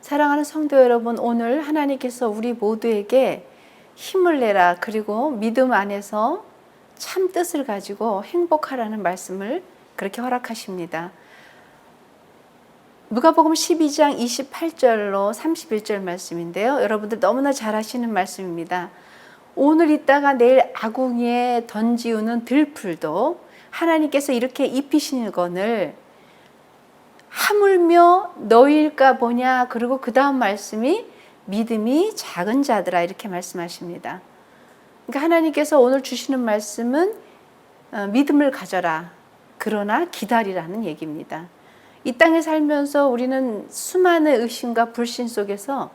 사랑하는 성도 여러분, 오늘 하나님께서 우리 모두에게 힘을 내라, 그리고 믿음 안에서 참 뜻을 가지고 행복하라는 말씀을 그렇게 허락하십니다. 누가복음 12장 28절로 31절 말씀인데요. 여러분들 너무나 잘 아시는 말씀입니다. 오늘 있다가 내일 아궁이에 던지우는 들풀도 하나님께서 이렇게 입히시는 건을 하물며 너희일까 보냐. 그리고 그 다음 말씀이 믿음이 작은 자들아, 이렇게 말씀하십니다. 그러니까 하나님께서 오늘 주시는 말씀은 믿음을 가져라, 그러나 기다리라는 얘기입니다. 이 땅에 살면서 우리는 수많은 의심과 불신 속에서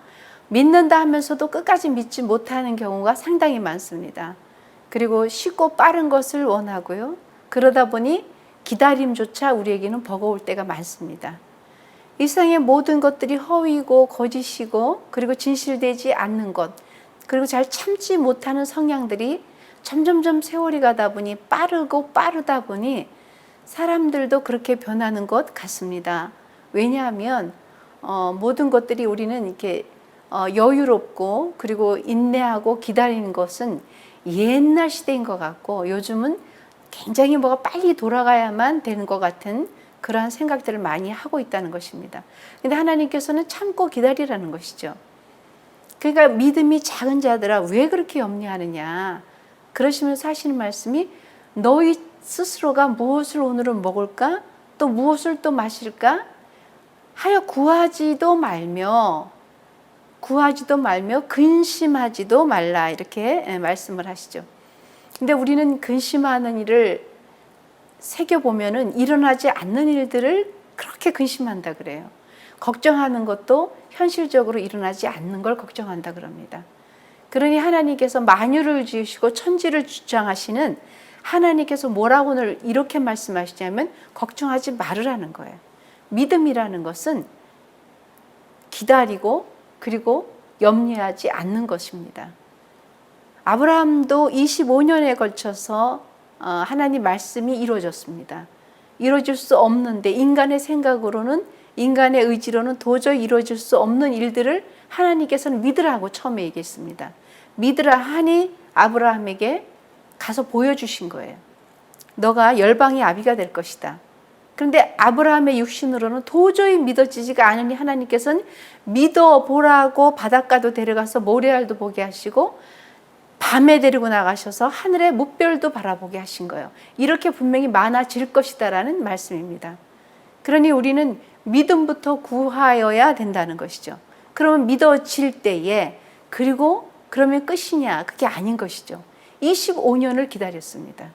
믿는다 하면서도 끝까지 믿지 못하는 경우가 상당히 많습니다. 그리고 쉽고 빠른 것을 원하고요. 그러다 보니 기다림조차 우리에게는 버거울 때가 많습니다. 이 세상의 모든 것들이 허위고 거짓이고 그리고 진실되지 않는 것, 그리고 잘 참지 못하는 성향들이 점점점 세월이 가다 보니 빠르다 보니 사람들도 그렇게 변하는 것 같습니다. 왜냐하면 모든 것들이 우리는 이렇게 여유롭고 그리고 인내하고 기다리는 것은 옛날 시대인 것 같고, 요즘은 굉장히 뭐가 빨리 돌아가야만 되는 것 같은 그러한 생각들을 많이 하고 있다는 것입니다. 근데 하나님께서는 참고 기다리라는 것이죠. 그러니까 믿음이 작은 자들아 왜 그렇게 염려하느냐, 그러시면서 하시는 말씀이 너희 스스로가 무엇을 오늘은 먹을까, 또 무엇을 또 마실까 하여 구하지도 말며 근심하지도 말라, 이렇게 말씀을 하시죠. 근데 우리는 근심하는 일을 새겨보면은 일어나지 않는 일들을 그렇게 근심한다 그래요. 걱정하는 것도 현실적으로 일어나지 않는 걸 걱정한다 그럽니다. 그러니 하나님께서 만유를 지으시고 천지를 주장하시는 하나님께서 뭐라고 오늘 이렇게 말씀하시냐면 걱정하지 말으라는 거예요. 믿음이라는 것은 기다리고 그리고 염려하지 않는 것입니다. 아브라함도 25년에 걸쳐서 하나님 말씀이 이루어졌습니다. 이루어질 수 없는데 인간의 생각으로는, 인간의 의지로는 도저히 이루어질 수 없는 일들을 하나님께서는 믿으라고 처음에 얘기했습니다. 믿으라 하니 아브라함에게 가서 보여주신 거예요. 너가 열방의 아비가 될 것이다. 그런데 아브라함의 육신으로는 도저히 믿어지지가 않으니 하나님께서는 믿어보라고 바닷가도 데려가서 모래알도 보게 하시고 밤에 데리고 나가셔서 하늘의 뭇별도 바라보게 하신 거예요. 이렇게 분명히 많아질 것이다라는 말씀입니다. 그러니 우리는 믿음부터 구하여야 된다는 것이죠. 그러면 믿어질 때에, 그리고 그러면 끝이냐, 그게 아닌 것이죠. 25년을 기다렸습니다.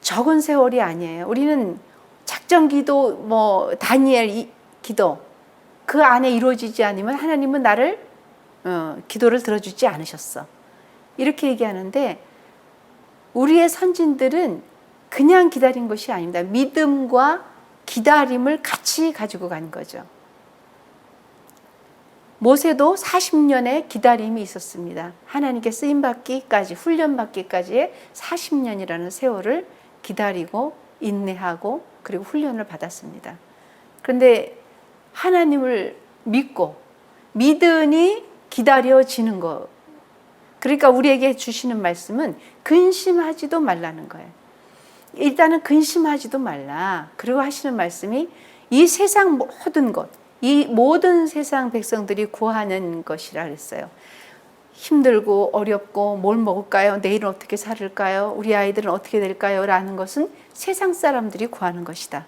적은 세월이 아니에요. 우리는 작전 기도, 다니엘 기도, 그 안에 이루어지지 않으면 하나님은 나를 기도를 들어주지 않으셨어, 이렇게 얘기하는데, 우리의 선진들은 그냥 기다린 것이 아닙니다. 믿음과 기다림을 같이 가지고 간 거죠. 모세도 40년의 기다림이 있었습니다. 하나님께 쓰임받기까지, 훈련받기까지의 40년이라는 세월을 기다리고 인내하고 그리고 훈련을 받았습니다. 그런데 하나님을 믿으니 기다려지는 것, 그러니까 우리에게 주시는 말씀은 근심하지도 말라는 거예요. 일단은 근심하지도 말라. 그리고 하시는 말씀이 이 세상 모든 것, 이 모든 세상 백성들이 구하는 것이라 그랬어요. 힘들고 어렵고 뭘 먹을까요? 내일은 어떻게 살을까요? 우리 아이들은 어떻게 될까요? 라는 것은 세상 사람들이 구하는 것이다.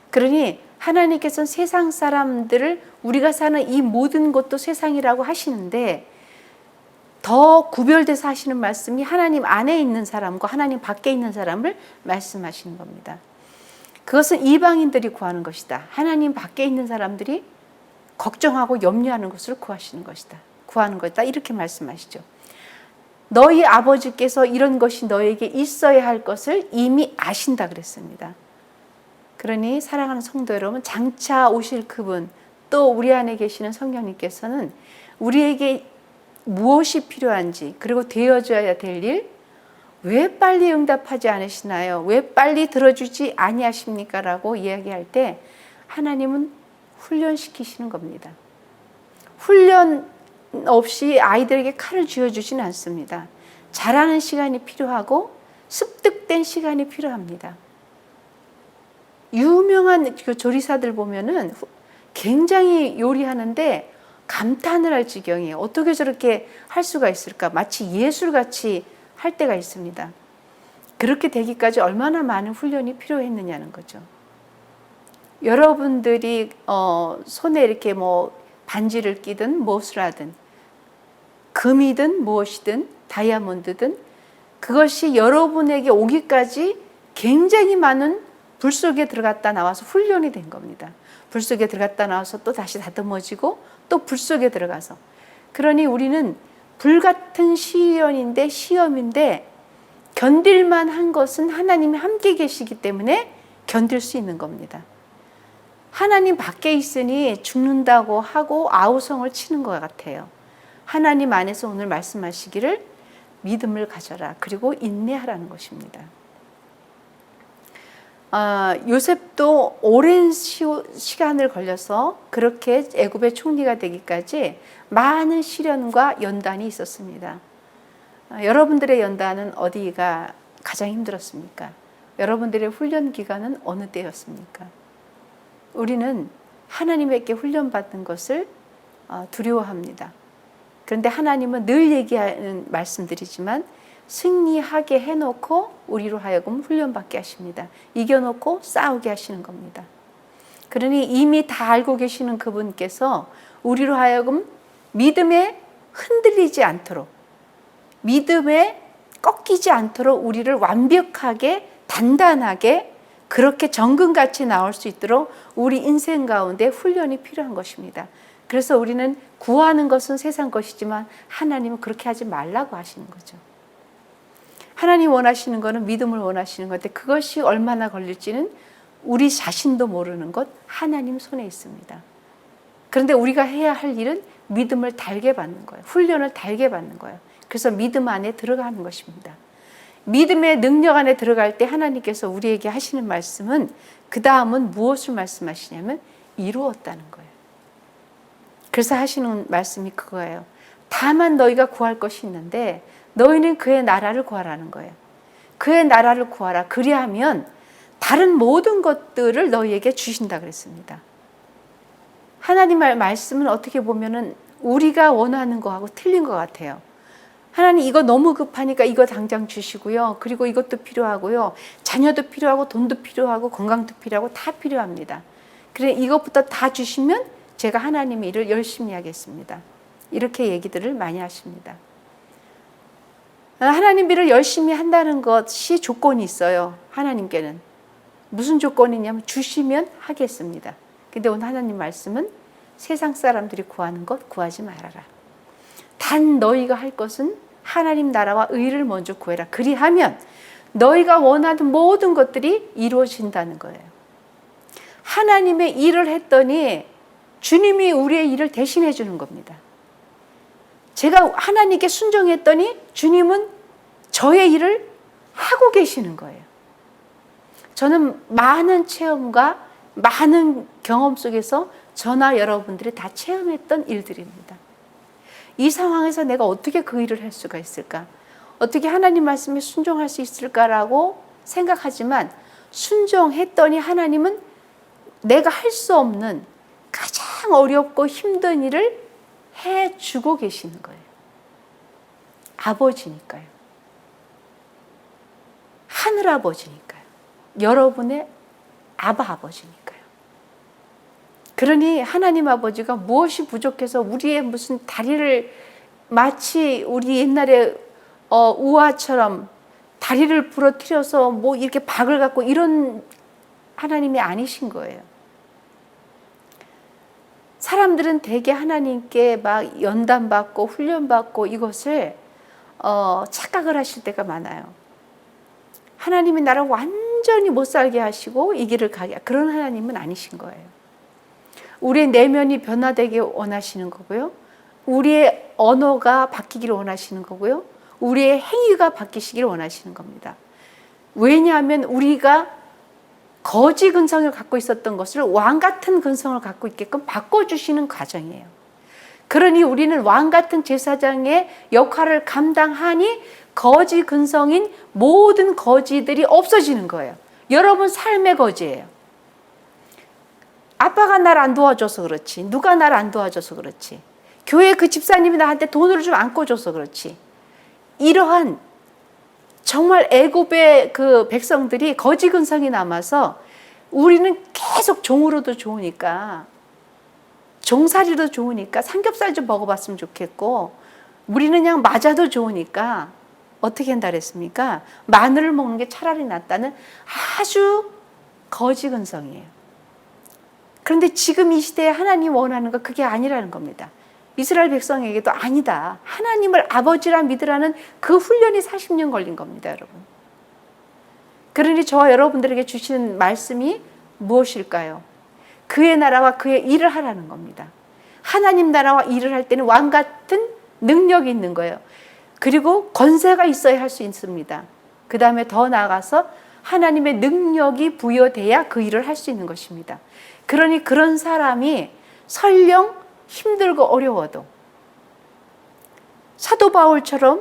그러니 하나님께서는 세상 사람들을, 우리가 사는 이 모든 것도 세상이라고 하시는데, 더 구별돼서 하시는 말씀이 하나님 안에 있는 사람과 하나님 밖에 있는 사람을 말씀하시는 겁니다. 그것은 이방인들이 구하는 것이다. 하나님 밖에 있는 사람들이 걱정하고 염려하는 것을 구하시는 것이다. 구하는 것이다. 이렇게 말씀하시죠. 너희 아버지께서 이런 것이 너에게 있어야 할 것을 이미 아신다 그랬습니다. 그러니 사랑하는 성도 여러분, 장차 오실 그분, 또 우리 안에 계시는 성령님께서는 우리에게 무엇이 필요한지, 그리고 되어줘야 될 일, 왜 빨리 응답하지 않으시나요? 왜 빨리 들어주지 아니하십니까? 라고 이야기할 때 하나님은 훈련시키시는 겁니다. 훈련 없이 아이들에게 칼을 쥐어주지는 않습니다. 자라는 시간이 필요하고 습득된 시간이 필요합니다. 유명한 그 조리사들 보면은 굉장히 요리하는데 감탄을 할 지경이에요. 어떻게 저렇게 할 수가 있을까? 마치 예술같이 할 때가 있습니다. 그렇게 되기까지 얼마나 많은 훈련이 필요했느냐는 거죠. 여러분들이 손에 이렇게 뭐 반지를 끼든 무엇을 하든 금이든 무엇이든 다이아몬드든 그것이 여러분에게 오기까지 굉장히 많은 불 속에 들어갔다 나와서 훈련이 된 겁니다. 불 속에 들어갔다 나와서 또 다시 다듬어지고 또 불 속에 들어가서. 그러니 우리는 불같은 시험인데 견딜만 한 것은 하나님이 함께 계시기 때문에 견딜 수 있는 겁니다. 하나님 밖에 있으니 죽는다고 하고 아우성을 치는 것 같아요. 하나님 안에서 오늘 말씀하시기를 믿음을 가져라. 그리고 인내하라는 것입니다. 요셉도 오랜 시간을 걸려서 그렇게 애굽의 총리가 되기까지 많은 시련과 연단이 있었습니다. 여러분들의 연단은 어디가 가장 힘들었습니까? 여러분들의 훈련 기간은 어느 때였습니까? 우리는 하나님에게 훈련받는 것을 두려워합니다. 그런데 하나님은 늘 얘기하는 말씀들이지만 승리하게 해놓고 우리로 하여금 훈련받게 하십니다. 이겨놓고 싸우게 하시는 겁니다. 그러니 이미 다 알고 계시는 그분께서 우리로 하여금 믿음에 흔들리지 않도록, 믿음에 꺾이지 않도록 우리를 완벽하게 단단하게 그렇게 정금같이 나올 수 있도록 우리 인생 가운데 훈련이 필요한 것입니다. 그래서 우리는 구하는 것은 세상 것이지만 하나님은 그렇게 하지 말라고 하시는 거죠. 하나님 원하시는 것은 믿음을 원하시는 건데 그것이 얼마나 걸릴지는 우리 자신도 모르는 것 하나님 손에 있습니다. 그런데 우리가 해야 할 일은 믿음을 달게 받는 거예요. 훈련을 달게 받는 거예요. 그래서 믿음 안에 들어가는 것입니다. 믿음의 능력 안에 들어갈 때 하나님께서 우리에게 하시는 말씀은 그 다음은 무엇을 말씀하시냐면 이루었다는 거예요. 그래서 하시는 말씀이 그거예요. 다만 너희가 구할 것이 있는데 너희는 그의 나라를 구하라는 거예요. 그의 나라를 구하라. 그리하면 다른 모든 것들을 너희에게 주신다 그랬습니다. 하나님의 말씀은 어떻게 보면은 우리가 원하는 거하고 틀린 것 같아요. 하나님 이거 너무 급하니까 이거 당장 주시고요. 그리고 이것도 필요하고요. 자녀도 필요하고 돈도 필요하고 건강도 필요하고 다 필요합니다. 그래 이것부터 다 주시면 제가 하나님의 일을 열심히 하겠습니다. 이렇게 얘기들을 많이 하십니다. 하나님 일을 열심히 한다는 것이 조건이 있어요. 하나님께는. 무슨 조건이냐면 주시면 하겠습니다. 근데 오늘 하나님 말씀은 세상 사람들이 구하는 것 구하지 말아라. 단 너희가 할 것은 하나님 나라와 의를 먼저 구해라. 그리하면 너희가 원하는 모든 것들이 이루어진다는 거예요. 하나님의 일을 했더니 주님이 우리의 일을 대신해 주는 겁니다. 제가 하나님께 순종했더니 주님은 저의 일을 하고 계시는 거예요. 저는 많은 체험과 많은 경험 속에서 저나 여러분들이 다 체험했던 일들입니다. 이 상황에서 내가 어떻게 그 일을 할 수가 있을까? 어떻게 하나님 말씀에 순종할 수 있을까라고 생각하지만 순종했더니 하나님은 내가 할 수 없는 가장 어렵고 힘든 일을 해주고 계시는 거예요. 아버지니까요. 하늘 아버지니까요. 여러분의 아버지니까요. 그러니 하나님 아버지가 무엇이 부족해서 우리의 무슨 다리를 마치 우리 옛날에 우화처럼 다리를 부러뜨려서 뭐 이렇게 박을 갖고 이런 하나님이 아니신 거예요. 사람들은 대개 하나님께 막 연단받고 훈련받고 이것을 착각을 하실 때가 많아요. 하나님이 나를 완전히 못 살게 하시고 이 길을 가게 그런 하나님은 아니신 거예요. 우리의 내면이 변화되게 원하시는 거고요. 우리의 언어가 바뀌기를 원하시는 거고요. 우리의 행위가 바뀌시기를 원하시는 겁니다. 왜냐하면 우리가 거지 근성을 갖고 있었던 것을 왕 같은 근성을 갖고 있게끔 바꿔주시는 과정이에요. 그러니 우리는 왕 같은 제사장의 역할을 감당하니 거지 근성인 모든 거지들이 없어지는 거예요. 여러분 삶의 거지예요. 아빠가 날 안 도와줘서 그렇지, 누가 날 안 도와줘서 그렇지, 교회 그 집사님이 나한테 돈을 좀 안 꿔줘서 그렇지, 이러한 정말 애굽의 그 백성들이 거지 근성이 남아서 우리는 계속 종으로도 좋으니까, 종살이도 좋으니까 삼겹살 좀 먹어봤으면 좋겠고, 우리는 그냥 맞아도 좋으니까 어떻게 한다 그랬습니까? 마늘을 먹는 게 차라리 낫다는 아주 거지 근성이에요. 그런데 지금 이 시대에 하나님 원하는 거 그게 아니라는 겁니다. 이스라엘 백성에게도 아니다. 하나님을 아버지라 믿으라는 그 훈련이 40년 걸린 겁니다, 여러분. 그러니 저와 여러분들에게 주시는 말씀이 무엇일까요? 그의 나라와 그의 일을 하라는 겁니다. 하나님 나라와 일을 할 때는 왕 같은 능력이 있는 거예요. 그리고 권세가 있어야 할 수 있습니다. 그 다음에 더 나아가서 하나님의 능력이 부여돼야 그 일을 할 수 있는 것입니다. 그러니 그런 사람이 설령 힘들고 어려워도 사도 바울처럼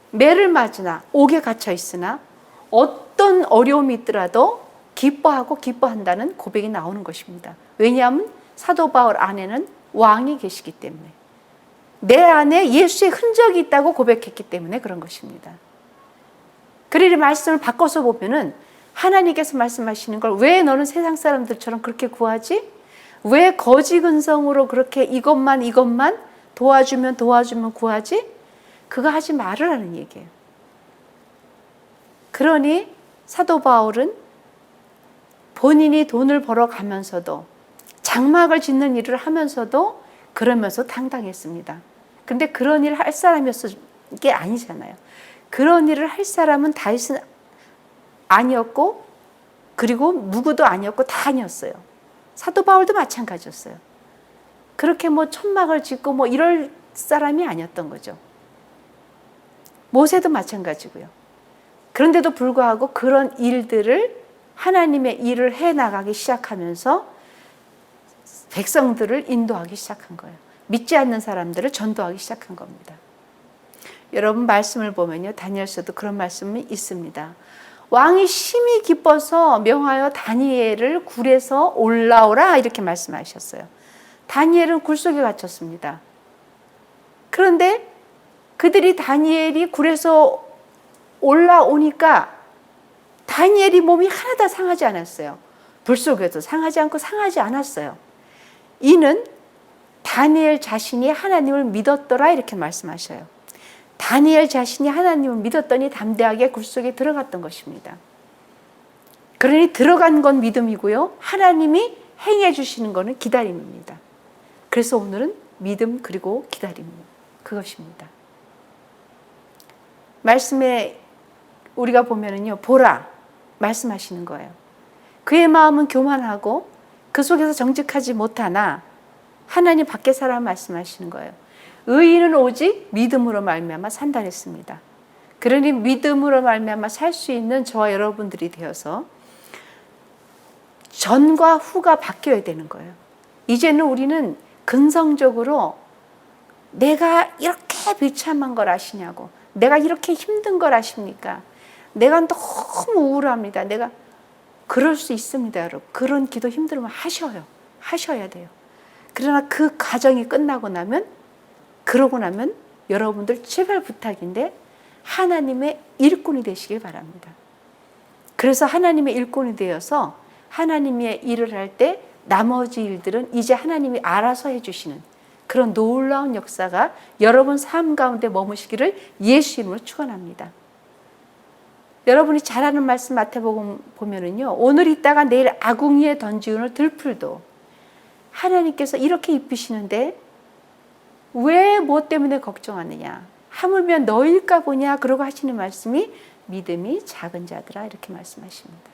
매를 맞으나 옥에 갇혀 있으나 어떤 어려움이 있더라도 기뻐하고 기뻐한다는 고백이 나오는 것입니다. 왜냐하면 사도 바울 안에는 왕이 계시기 때문에, 내 안에 예수의 흔적이 있다고 고백했기 때문에 그런 것입니다. 그러니 말씀을 바꿔서 보면은 하나님께서 말씀하시는 걸 왜 너는 세상 사람들처럼 그렇게 구하지? 왜 거지 근성으로 그렇게 이것만 도와주면 구하지? 그거 하지 말으라는 얘기예요. 그러니 사도 바울은 본인이 돈을 벌어가면서도 장막을 짓는 일을 하면서도 그러면서 당당했습니다. 근데 그런 일을 할 사람이었을 게 아니잖아요. 그런 일을 할 사람은 다윗은 아니었고, 그리고 누구도 아니었고 다 아니었어요. 사도 바울도 마찬가지였어요. 그렇게 천막을 짓고 이럴 사람이 아니었던 거죠. 모세도 마찬가지고요. 그런데도 불구하고 그런 일들을, 하나님의 일을 해 나가기 시작하면서 백성들을 인도하기 시작한 거예요. 믿지 않는 사람들을 전도하기 시작한 겁니다. 여러분 말씀을 보면요, 다니엘서도 그런 말씀이 있습니다. 왕이 심히 기뻐서 명하여 다니엘을 굴에서 올라오라 이렇게 말씀하셨어요. 다니엘은 굴 속에 갇혔습니다. 그런데 그들이 다니엘이 굴에서 올라오니까 다니엘이 몸이 하나도 상하지 않았어요. 불 속에도 상하지 않고 상하지 않았어요. 이는 다니엘 자신이 하나님을 믿었더라 이렇게 말씀하셔요. 다니엘 자신이 하나님을 믿었더니 담대하게 굴 속에 들어갔던 것입니다. 그러니 들어간 건 믿음이고요, 하나님이 행해 주시는 것은 기다림입니다. 그래서 오늘은 믿음 그리고 기다림, 그것입니다. 말씀에 우리가 보면은요, 보라 말씀하시는 거예요. 그의 마음은 교만하고 그 속에서 정직하지 못하나 하나님 밖에 사람 말씀하시는 거예요. 의인은 오직 믿음으로 말미암아 산다 했습니다. 그러니 믿음으로 말미암아 살 수 있는 저와 여러분들이 되어서 전과 후가 바뀌어야 되는 거예요. 이제는 우리는 근성적으로 내가 이렇게 비참한 걸 아시냐고, 내가 이렇게 힘든 걸 아십니까? 내가 너무 우울합니다. 내가 그럴 수 있습니다, 여러분. 그런 기도 힘들면 하셔야 돼요. 그러나 그 과정이 끝나고 나면, 그러고 나면 여러분들 제발 부탁인데 하나님의 일꾼이 되시길 바랍니다. 그래서 하나님의 일꾼이 되어서 하나님의 일을 할 때 나머지 일들은 이제 하나님이 알아서 해주시는 그런 놀라운 역사가 여러분 삶 가운데 머무시기를 예수 이름으로 축원합니다. 여러분이 잘 아는 말씀 마태복음 보면은요, 오늘 있다가 내일 아궁이에 던지는 들풀도 하나님께서 이렇게 입히시는데 왜 뭐 때문에 걱정하느냐, 하물며 너일까 보냐, 그러고 하시는 말씀이 믿음이 작은 자들아 이렇게 말씀하십니다.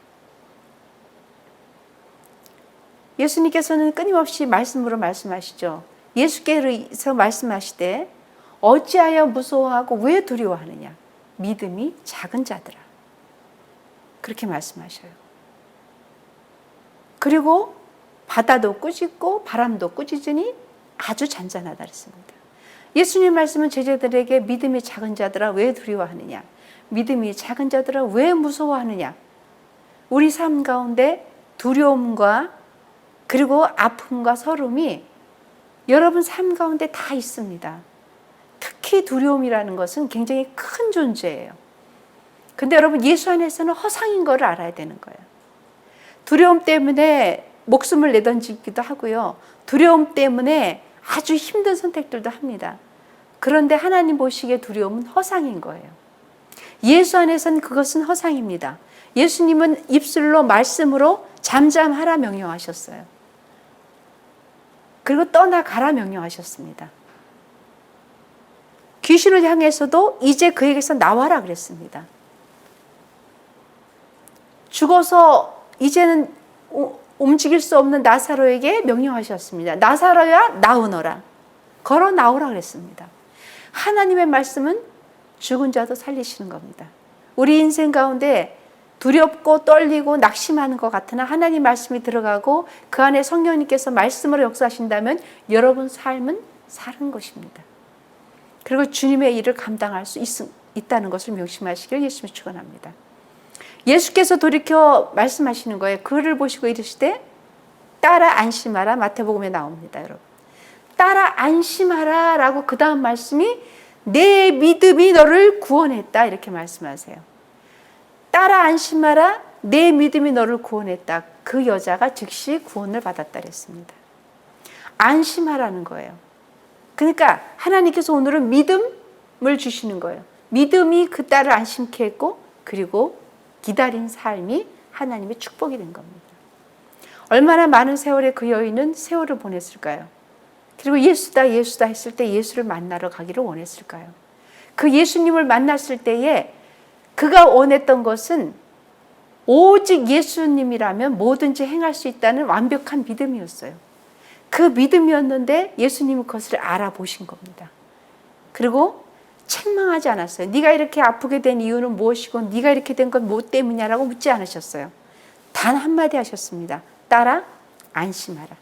예수님께서는 끊임없이 말씀으로 말씀하시죠. 예수께서 말씀하시되 어찌하여 무서워하고 왜 두려워하느냐, 믿음이 작은 자들아, 그렇게 말씀하셔요. 그리고 바다도 꾸짖고 바람도 꾸짖으니 아주 잔잔하다 그랬습니다. 예수님 말씀은 제자들에게 믿음이 작은 자들아 왜 두려워하느냐? 믿음이 작은 자들아 왜 무서워하느냐? 우리 삶 가운데 두려움과 그리고 아픔과 서름이 여러분 삶 가운데 다 있습니다. 특히 두려움이라는 것은 굉장히 큰 존재예요. 근데 여러분 예수 안에서는 허상인 걸 알아야 되는 거예요. 두려움 때문에 목숨을 내던지기도 하고요. 두려움 때문에 아주 힘든 선택들도 합니다. 그런데 하나님 보시기에 두려움은 허상인 거예요. 예수 안에서는 그것은 허상입니다. 예수님은 입술로 말씀으로 잠잠하라 명령하셨어요. 그리고 떠나가라 명령하셨습니다. 귀신을 향해서도 이제 그에게서 나와라 그랬습니다. 죽어서 이제는 움직일 수 없는 나사로에게 명령하셨습니다. 나사로야 나오너라. 걸어 나오라 그랬습니다. 하나님의 말씀은 죽은 자도 살리시는 겁니다. 우리 인생 가운데 두렵고 떨리고 낙심하는 것 같으나 하나님 말씀이 들어가고 그 안에 성령님께서 말씀으로 역사하신다면 여러분 삶은 사는 것입니다. 그리고 주님의 일을 감당할 수 있다는 것을 명심하시길 예수님이 축원합니다. 예수께서 돌이켜 말씀하시는 거예요. 그를 보시고 이르시되 따라 안심하라. 마태복음에 나옵니다, 여러분. 따라 안심하라 라고 그 다음 말씀이 내 믿음이 너를 구원했다 이렇게 말씀하세요. 따라 안심하라. 내 믿음이 너를 구원했다. 그 여자가 즉시 구원을 받았다 그랬습니다. 안심하라는 거예요. 그러니까 하나님께서 오늘은 믿음을 주시는 거예요. 믿음이 그 딸을 안심케 했고 그리고 기다린 삶이 하나님의 축복이 된 겁니다. 얼마나 많은 세월에 그 여인은 세월을 보냈을까요? 그리고 예수다 예수다 했을 때 예수를 만나러 가기를 원했을까요? 그 예수님을 만났을 때에 그가 원했던 것은 오직 예수님이라면 뭐든지 행할 수 있다는 완벽한 믿음이었어요. 그 믿음이었는데 예수님은 그것을 알아보신 겁니다. 그리고 책망하지 않았어요. 네가 이렇게 아프게 된 이유는 무엇이고 네가 이렇게 된 건 뭐 때문이냐라고 묻지 않으셨어요. 단 한마디 하셨습니다. 따라 안심하라.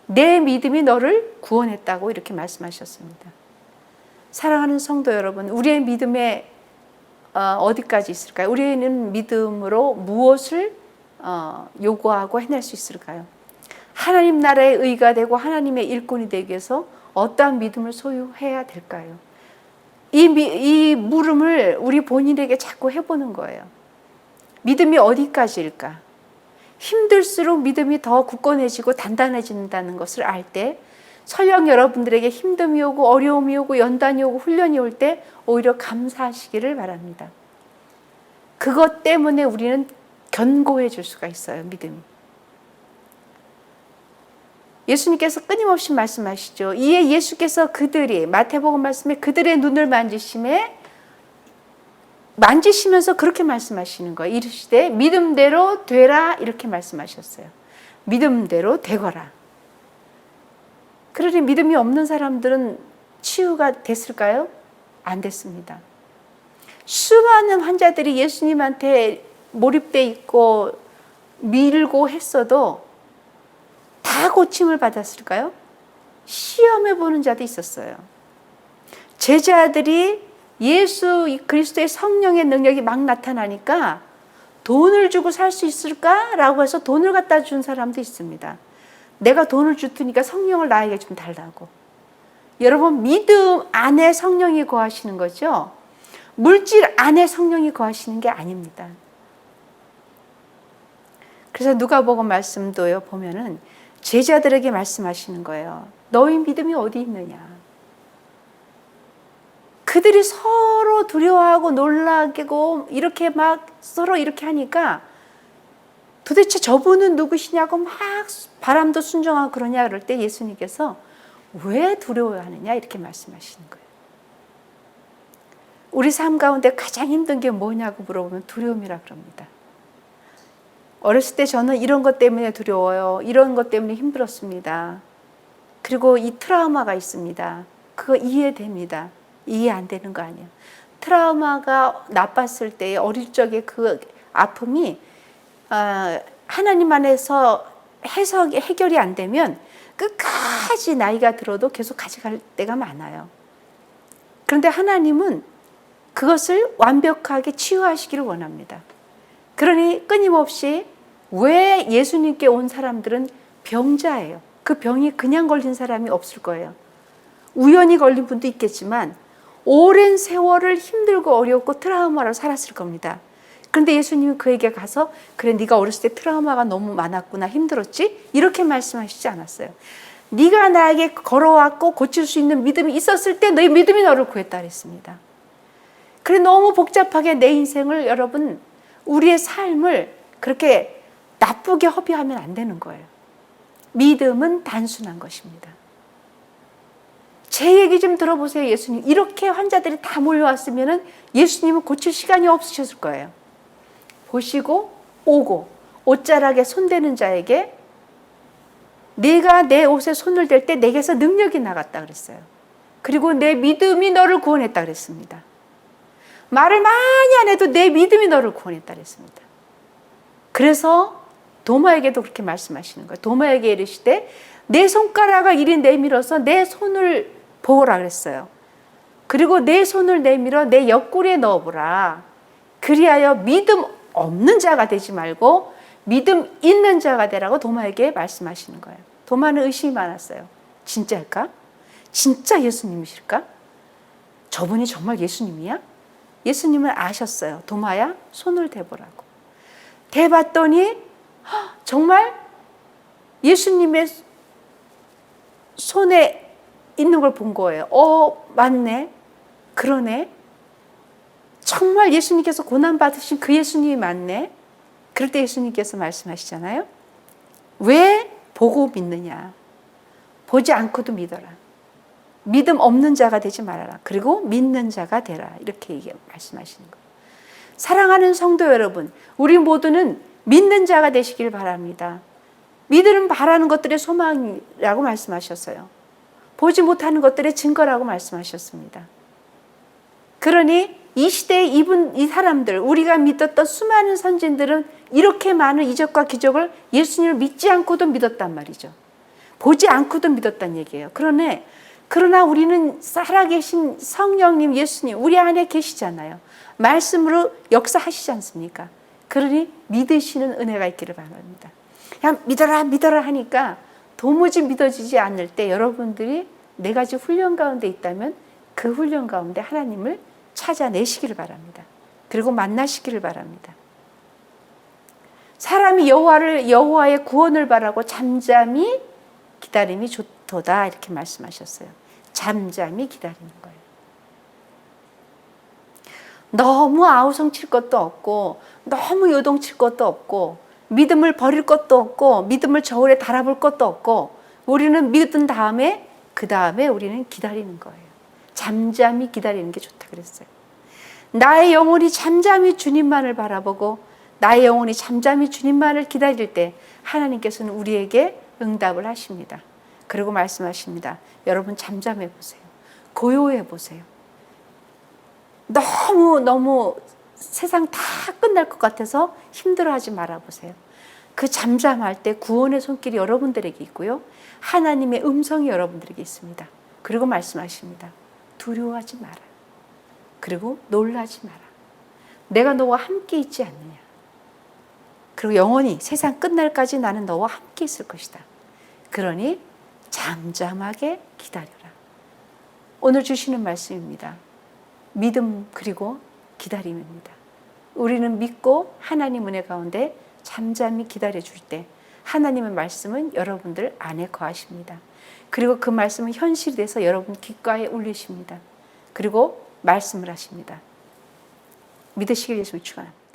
내 믿음이 너를 구원했다고 이렇게 말씀하셨습니다. 사랑하는 성도 여러분, 우리의 믿음에 어디까지 있을까요? 우리는 믿음으로 무엇을 요구하고 해낼 수 있을까요? 하나님 나라의 의가 되고 하나님의 일꾼이 되기 위해서 어떠한 믿음을 소유해야 될까요? 이 물음을 우리 본인에게 자꾸 해보는 거예요. 믿음이 어디까지일까? 힘들수록 믿음이 더 굳건해지고 단단해진다는 것을 알 때 설령 여러분들에게 힘듦이 오고 어려움이 오고 연단이 오고 훈련이 올 때 오히려 감사하시기를 바랍니다. 그것 때문에 우리는 견고해질 수가 있어요. 믿음이. 예수님께서 끊임없이 말씀하시죠. 이에 예수께서 그들이 마태복음 말씀에 그들의 눈을 만지시면서 그렇게 말씀하시는 거예요. 이르시되 믿음대로 되라 이렇게 말씀하셨어요. 믿음대로 되거라. 그러니 믿음이 없는 사람들은 치유가 됐을까요? 안 됐습니다. 수많은 환자들이 예수님한테 몰입돼 있고 밀고 했어도 다 고침을 받았을까요? 시험해 보는 자도 있었어요. 제자들이 예수 그리스도의 성령의 능력이 막 나타나니까 돈을 주고 살 수 있을까라고 해서 돈을 갖다 준 사람도 있습니다. 내가 돈을 줄 테니까 성령을 나에게 좀 달라고. 여러분 믿음 안에 성령이 거하시는 거죠. 물질 안에 성령이 거하시는 게 아닙니다. 그래서 누가복음 말씀도요 보면은 제자들에게 말씀하시는 거예요. 너희 믿음이 어디 있느냐. 그들이 서로 두려워하고 놀라고 이렇게 막 서로 이렇게 하니까 도대체 저분은 누구시냐고 막 바람도 순종하고 그러냐 그럴 때 예수님께서 왜 두려워하느냐 이렇게 말씀하시는 거예요. 우리 삶 가운데 가장 힘든 게 뭐냐고 물어보면 두려움이라 그럽니다. 어렸을 때 저는 이런 것 때문에 두려워요. 이런 것 때문에 힘들었습니다. 그리고 이 트라우마가 있습니다. 그거 이해됩니다. 이해 안 되는 거 아니에요. 트라우마가 나빴을 때 어릴 적에 그 아픔이 하나님 안에서 해결이 안 되면 끝까지 나이가 들어도 계속 가져갈 때가 많아요. 그런데 하나님은 그것을 완벽하게 치유하시기를 원합니다. 그러니 끊임없이 왜 예수님께 온 사람들은 병자예요. 그 병이 그냥 걸린 사람이 없을 거예요. 우연히 걸린 분도 있겠지만 오랜 세월을 힘들고 어렵고 트라우마로 살았을 겁니다. 그런데 예수님이 그에게 가서 그래 네가 어렸을 때 트라우마가 너무 많았구나 힘들었지? 이렇게 말씀하시지 않았어요. 네가 나에게 걸어왔고 고칠 수 있는 믿음이 있었을 때 너의 믿음이 너를 구했다 그랬습니다. 그래 너무 복잡하게 내 인생을 여러분 우리의 삶을 그렇게 나쁘게 허비하면 안 되는 거예요. 믿음은 단순한 것입니다. 제 얘기 좀 들어보세요. 예수님 이렇게 환자들이 다 몰려왔으면 예수님은 고칠 시간이 없으셨을 거예요. 보시고 오고 옷자락에 손대는 자에게 네가 내 옷에 손을 댈 때 내게서 능력이 나갔다 그랬어요. 그리고 내 믿음이 너를 구원했다 그랬습니다. 말을 많이 안 해도 내 믿음이 너를 구원했다 그랬습니다. 그래서 도마에게도 그렇게 말씀하시는 거예요. 도마에게 이르시되 내 손가락을 이리 내밀어서 내 손을 보라 그랬어요. 그리고 내 손을 내밀어 내 옆구리에 넣어보라. 그리하여 믿음 없는 자가 되지 말고 믿음 있는 자가 되라고 도마에게 말씀하시는 거예요. 도마는 의심이 많았어요. 진짜일까? 진짜 예수님이실까? 저분이 정말 예수님이야? 예수님은 아셨어요. 도마야 손을 대보라고. 대봤더니 정말 예수님의 손에 있는 걸 본 거예요. 맞네. 그러네. 정말 예수님께서 고난받으신 그 예수님이 맞네. 그럴 때 예수님께서 말씀하시잖아요. 왜 보고 믿느냐. 보지 않고도 믿어라. 믿음 없는 자가 되지 말아라. 그리고 믿는 자가 되라. 이렇게 말씀하시는 거예요. 사랑하는 성도 여러분, 우리 모두는 믿는 자가 되시길 바랍니다. 믿음은 바라는 것들의 소망이라고 말씀하셨어요. 보지 못하는 것들의 증거라고 말씀하셨습니다. 그러니 이 시대에 이 사람들, 우리가 믿었던 수많은 선진들은 이렇게 많은 이적과 기적을 예수님을 믿지 않고도 믿었단 말이죠. 보지 않고도 믿었단 얘기예요. 그러나 우리는 살아계신 성령님 예수님 우리 안에 계시잖아요. 말씀으로 역사하시지 않습니까? 그러니 믿으시는 은혜가 있기를 바랍니다. 그냥 믿어라 하니까 도무지 믿어지지 않을 때 여러분들이 네 가지 훈련 가운데 있다면 그 훈련 가운데 하나님을 찾아내시기를 바랍니다. 그리고 만나시기를 바랍니다. 사람이 여호와의 구원을 바라고 잠잠히 기다림이 좋도다 이렇게 말씀하셨어요. 잠잠히 기다리는 거예요. 너무 아우성칠 것도 없고 너무 요동칠 것도 없고 믿음을 버릴 것도 없고 믿음을 저울에 달아볼 것도 없고 우리는 믿은 다음에 그 다음에 우리는 기다리는 거예요. 잠잠히 기다리는 게 좋다 그랬어요. 나의 영혼이 잠잠히 주님만을 바라보고 나의 영혼이 잠잠히 주님만을 기다릴 때 하나님께서는 우리에게 응답을 하십니다. 그리고 말씀하십니다. 여러분 잠잠해 보세요. 고요해 보세요. 너무 세상 다 끝날 것 같아서 힘들어하지 말아 보세요. 그 잠잠할 때 구원의 손길이 여러분들에게 있고요. 하나님의 음성이 여러분들에게 있습니다. 그리고 말씀하십니다. 두려워하지 마라. 그리고 놀라지 마라. 내가 너와 함께 있지 않느냐. 그리고 영원히 세상 끝날까지 나는 너와 함께 있을 것이다. 그러니 잠잠하게 기다려라. 오늘 주시는 말씀입니다. 믿음 그리고 기다림입니다. 우리는 믿고 하나님 은혜 가운데 잠잠히 기다려줄 때 하나님의 말씀은 여러분들 안에 거하십니다. 그리고 그 말씀은 현실이 돼서 여러분 귓가에 울리십니다. 그리고 말씀을 하십니다. 믿으시길 예수님 축원합니다.